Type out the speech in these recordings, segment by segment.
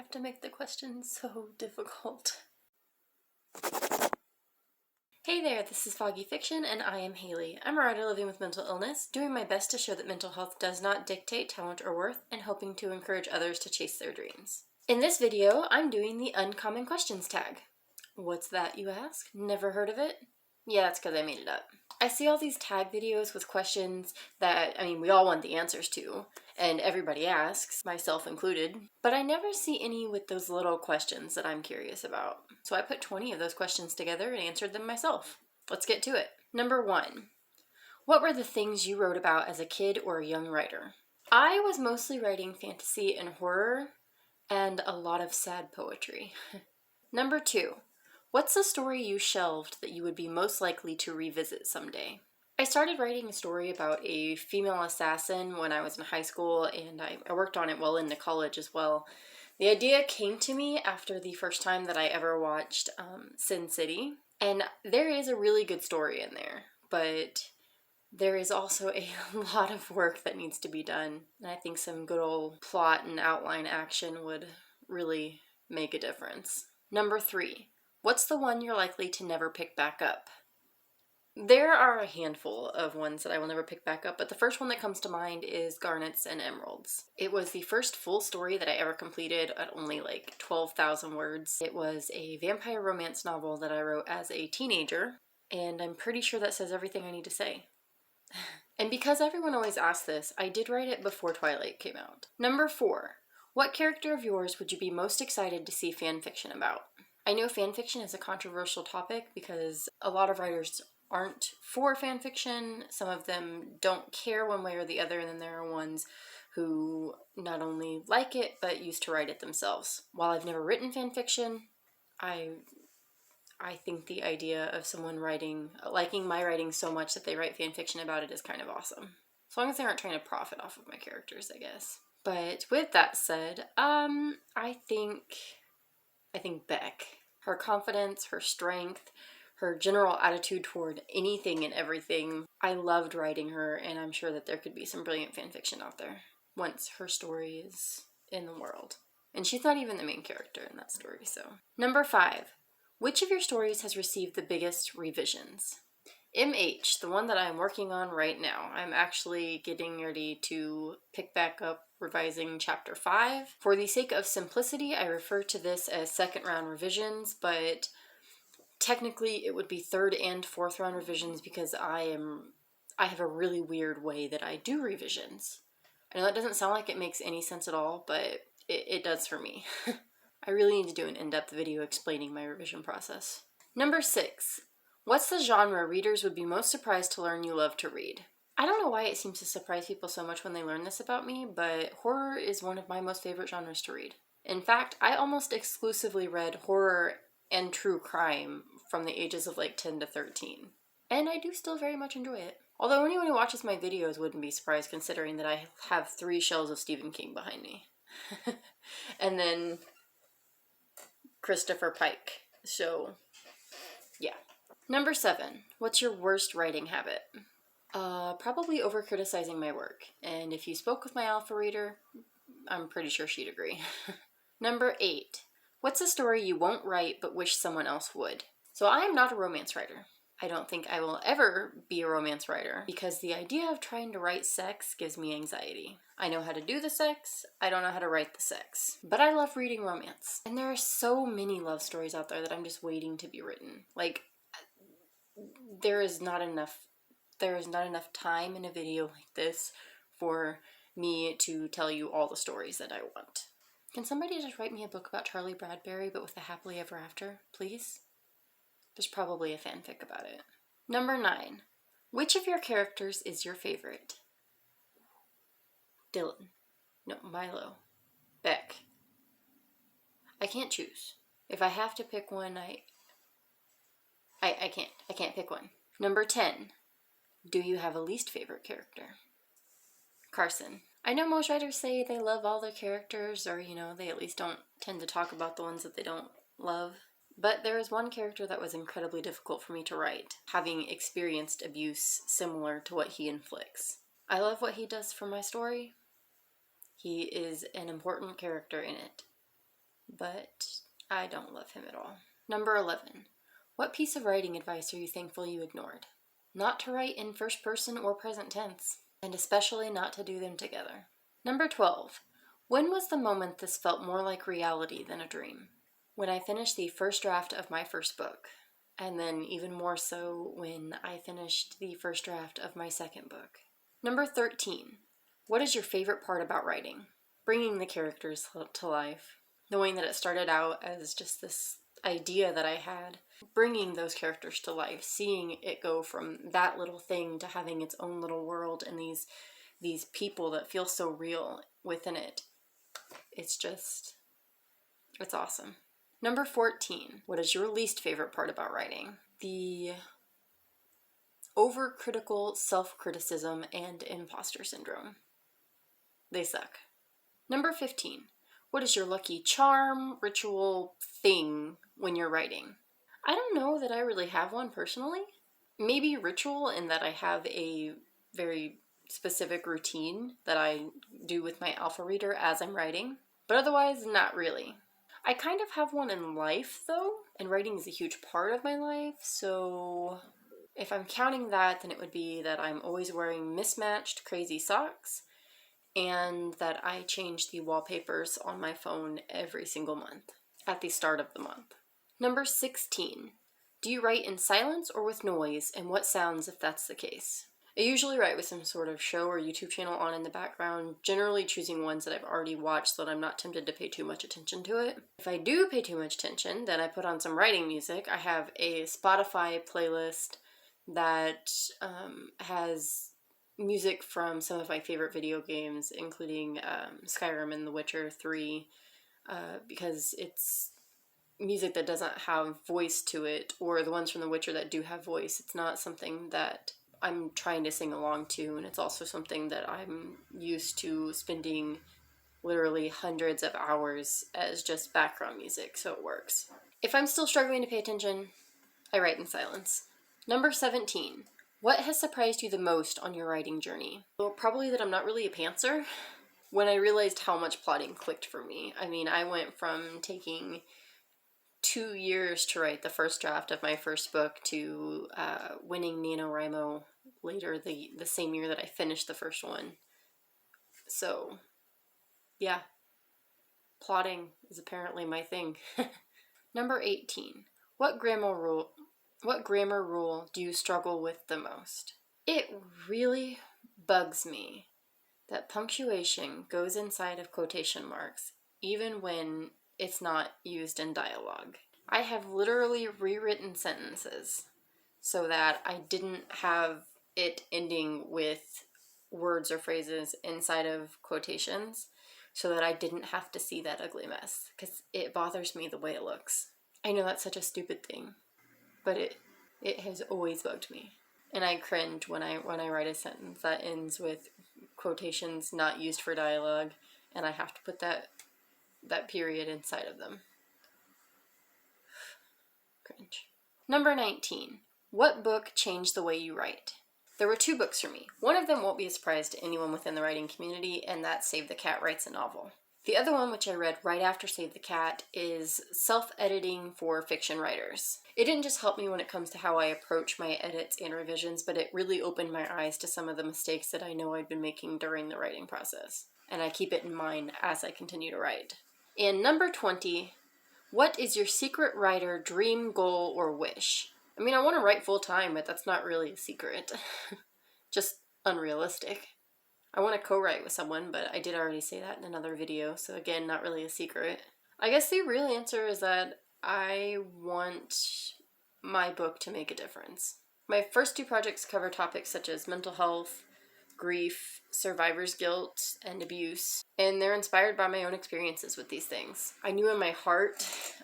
have to make the questions so difficult? Hey there, this is Foggy Fiction, and I am Haley. I'm a writer living with mental illness, doing my best to show that mental health does not dictate talent or worth, and hoping to encourage others to chase their dreams. In this video, I'm doing the Uncommon Questions tag. What's that, you ask? Never heard of it? Yeah, that's because I made it up. I see all these tag videos with questions that, we all want the answers to, and everybody asks, myself included, but I never see any with those little questions that I'm curious about. So I put 20 of those questions together and answered them myself. Let's get to it. Number 1. What were the things you wrote about as a kid or a young writer? I was mostly writing fantasy and horror, and a lot of sad poetry. Number 2. What's the story you shelved that you would be most likely to revisit someday? I started writing a story about a female assassin when I was in high school, and I worked on it while into college as well. The idea came to me after the first time that I ever watched Sin City, and there is a really good story in there, but there is also a lot of work that needs to be done, and I think some good old plot and outline action would really make a difference. Number 3. What's the one you're likely to never pick back up? There are a handful of ones that I will never pick back up, but the first one that comes to mind is Garnets and Emeralds. It was the first full story that I ever completed at only like 12,000 words. It was a vampire romance novel that I wrote as a teenager, and I'm pretty sure that says everything I need to say. And because everyone always asks this, I did write it before Twilight came out. Number 4. What character of yours would you be most excited to see fanfiction about? I know fanfiction is a controversial topic because a lot of writers aren't for fanfiction. Some of them don't care one way or the other, and then there are ones who not only like it, but used to write it themselves. While I've never written fanfiction, I think the idea of someone liking my writing so much that they write fanfiction about it is kind of awesome. As long as they aren't trying to profit off of my characters, I guess. But with that said, I think Beck. Her confidence, her strength, her general attitude toward anything and everything. I loved writing her, and I'm sure that there could be some brilliant fanfiction out there once her story is in the world. And she's not even the main character in that story, so. Number 5. Which of your stories has received the biggest revisions? MH, the one that I'm working on right now. I'm actually getting ready to pick back up revising chapter 5. For the sake of simplicity, I refer to this as second round revisions, but technically it would be third and fourth round revisions because I have a really weird way that I do revisions. I know that doesn't sound like it makes any sense at all, but it does for me. I really need to do an in-depth video explaining my revision process. Number 6. What's the genre readers would be most surprised to learn you love to read? I don't know why it seems to surprise people so much when they learn this about me, but horror is one of my most favorite genres to read. In fact, I almost exclusively read horror and true crime from the ages of like 10 to 13. And I do still very much enjoy it. Although anyone who watches my videos wouldn't be surprised considering that I have 3 shelves of Stephen King behind me. And then Christopher Pike. So, yeah. Number 7. What's your worst writing habit? Probably over-criticizing my work. And if you spoke with my alpha reader, I'm pretty sure she'd agree. Number 8. What's a story you won't write but wish someone else would? So I am not a romance writer. I don't think I will ever be a romance writer because the idea of trying to write sex gives me anxiety. I know how to do the sex, I don't know how to write the sex. But I love reading romance. And there are so many love stories out there that I'm just waiting to be written. Like, there is not enough time in a video like this for me to tell you all the stories that I want. Can somebody just write me a book about Charlie Bradbury but with a happily ever after, please? There's probably a fanfic about it. Number 9. Which of your characters is your favorite? Dylan. No, Milo. Beck. I can't choose. If I have to pick one, I can't pick one. Number 10. Do you have a least favorite character? Carson. I know most writers say they love all their characters, or, they at least don't tend to talk about the ones that they don't love. But there is one character that was incredibly difficult for me to write, having experienced abuse similar to what he inflicts. I love what he does for my story. He is an important character in it. but I don't love him at all. Number 11. What piece of writing advice are you thankful you ignored? Not to write in first person or present tense, and especially not to do them together. Number 12. When was the moment this felt more like reality than a dream? When I finished the first draft of my first book, and then even more so when I finished the first draft of my second book. Number 13. What is your favorite part about writing? Bringing the characters to life. Knowing that it started out as just this idea that I had. Bringing those characters to life. Seeing it go from that little thing to having its own little world and these people that feel so real within it. It's awesome. Number 14. What is your least favorite part about writing? The overcritical self-criticism and imposter syndrome. They suck. Number 15. What is your lucky charm, ritual, thing when you're writing? I don't know that I really have one personally. Maybe ritual in that I have a very specific routine that I do with my alpha reader as I'm writing, but otherwise not really. I kind of have one in life though, and writing is a huge part of my life, so if I'm counting that, then it would be that I'm always wearing mismatched crazy socks and that I change the wallpapers on my phone every single month at the start of the month. Number 16. Do you write in silence or with noise, and what sounds if that's the case? I usually write with some sort of show or YouTube channel on in the background, generally choosing ones that I've already watched so that I'm not tempted to pay too much attention to it. If I do pay too much attention, then I put on some writing music. I have a Spotify playlist that has music from some of my favorite video games, including Skyrim and The Witcher 3, because it's music that doesn't have voice to it, or the ones from The Witcher that do have voice. It's not something that I'm trying to sing along to, and it's also something that I'm used to spending literally hundreds of hours as just background music, so it works. If I'm still struggling to pay attention, I write in silence. Number 17. What has surprised you the most on your writing journey? Well, probably that I'm not really a pantser. When I realized how much plotting clicked for me. I mean, I went from taking 2 years to write the first draft of my first book to winning NaNoWriMo later the same year that I finished the first one. So, yeah. Plotting is apparently my thing. Number 18. What grammar rule do you struggle with the most? It really bugs me that punctuation goes inside of quotation marks, even when it's not used in dialogue. I have literally rewritten sentences so that I didn't have it ending with words or phrases inside of quotations, so that I didn't have to see that ugly mess, because it bothers me the way it looks. I know that's such a stupid thing, but it has always bugged me. And I cringe when I write a sentence that ends with quotations not used for dialogue, and I have to put that period inside of them. Cringe. Number 19. What book changed the way you write? There were 2 books for me. One of them won't be a surprise to anyone within the writing community, and that's Save the Cat Writes a Novel. The other one, which I read right after Save the Cat, is Self-Editing for Fiction Writers. It didn't just help me when it comes to how I approach my edits and revisions, but it really opened my eyes to some of the mistakes that I know I'd been making during the writing process. And I keep it in mind as I continue to write. And number 20, what is your secret writer dream, goal, or wish? I mean, I want to write full-time, but that's not really a secret. Just unrealistic. I want to co-write with someone, but I did already say that in another video, so again, not really a secret. I guess the real answer is that I want my book to make a difference. My first 2 projects cover topics such as mental health, grief, survivor's guilt, and abuse, and they're inspired by my own experiences with these things. I knew in my heart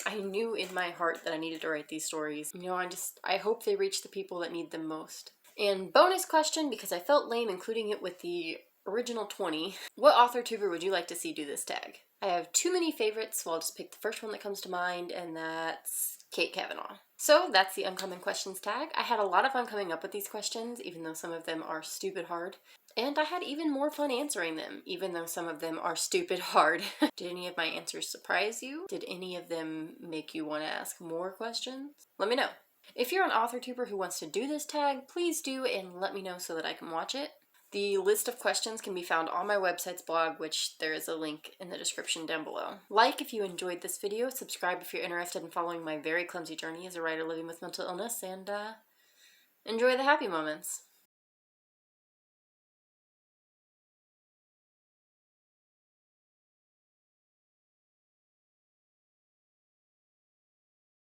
that I needed to write these stories. You know, I hope they reach the people that need them most. And bonus question, because I felt lame including it with the original 20, what AuthorTuber would you like to see do this tag? I have too many favorites, so I'll just pick the first one that comes to mind, and that's Kate Kavanaugh. So that's the uncommon questions tag. I had a lot of fun coming up with these questions, even though some of them are stupid hard. And I had even more fun answering them, even though some of them are stupid hard. Did any of my answers surprise you? Did any of them make you want to ask more questions? Let me know. If you're an AuthorTuber who wants to do this tag, please do and let me know so that I can watch it. The list of questions can be found on my website's blog, which there is a link in the description down below. Like if you enjoyed this video, subscribe if you're interested in following my very clumsy journey as a writer living with mental illness, and enjoy the happy moments.